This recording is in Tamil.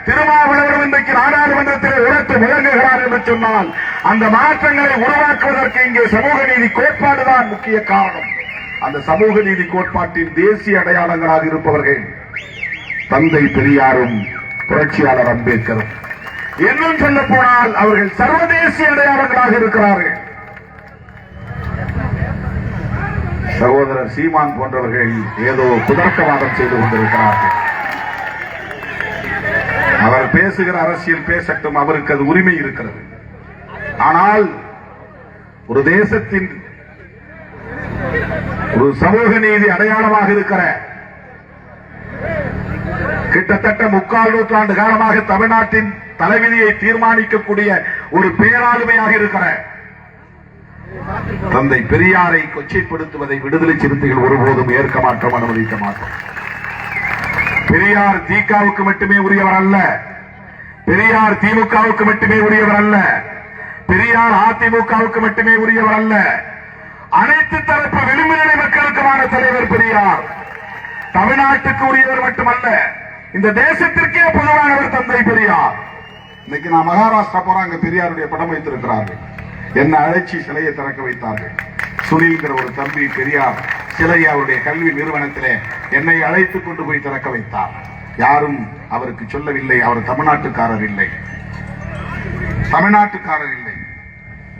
திருமாவளவன் இன்றைக்கு நாடாளுமன்றத்தில் உரத்து முழங்குகிறார் என்று சொன்னால் அந்த மாற்றங்களை உருவாக்குவதற்கு இங்கே சமூக நீதி கோட்பாடுதான் முக்கிய காரணம். அந்த சமூக நீதி கோட்பாட்டின் தேசிய அடையாளங்களாக இருப்பவர்கள் தந்தை பெரியாரும் புரட்சியாளர் அம்பேத்கரும். இன்னும் சொல்ல போனால் அவர்கள் சர்வதேசிய அடையாளங்களாக இருக்கிறார்கள். சகோதரர் சீமான் போன்றவர்கள் ஏதோ குதர்க்கவாதம் செய்து கொண்டிருக்கிறார்கள். அவர் பேசுகிற அரசியல் பேசட்டும், அவருக்கு அது உரிமை இருக்கிறது. ஆனால் ஒரு தேசத்தின் ஒரு சமூக நீதி அடையாளமாக இருக்கிற கிட்டத்தட்ட 3/4 நூற்றாண்டு காலமாக தமிழ்நாட்டின் தலைவிதியை தீர்மானிக்கக்கூடிய ஒரு பேராளுமையாக இருக்கிற தந்தை பெரியாரை கொச்சைப்படுத்துவதை விடுதலை சிறுத்தைகள் ஒருபோதும் ஏற்க மாட்டோம், அனுமதிக்க மாட்டோம். பெரியார் திகாவுக்கு மட்டுமே உரியவர் அல்ல, பெரியார் திமுகவுக்கு மட்டுமே உரியவர் அல்ல, பெரியார் அதிமுகவுக்கு மட்டுமே உரியவர் அல்ல, அனைத்து தரப்பு விளிம்புநிலை மக்களுக்குமான தலைவர் பெரியார். தமிழ்நாட்டுக்கு உரியவர் மட்டுமல்ல, இந்த தேசத்திற்கே பொதுவானவர் தந்தை பெரியார். இன்னைக்கு நான் மகாராஷ்டிரா போறேன், அங்க பெரியாருடைய படம் வைத்திருக்கிறார்கள். என்ன அழைச்சி சிலையை திறக்க வைத்தார்கள். சுனில்கிற ஒரு தம்பி பெரியார் சிலையை அவருடைய கல்வி நிறுவனத்திலே என்னை அழைத்துக் கொண்டு போய் திறக்க வைத்தார். யாரும் அவருக்கு சொல்லவில்லை அவர் தமிழ்நாட்டுக்காரர் இல்லை, தமிழ்நாட்டுக்காரர் இல்லை.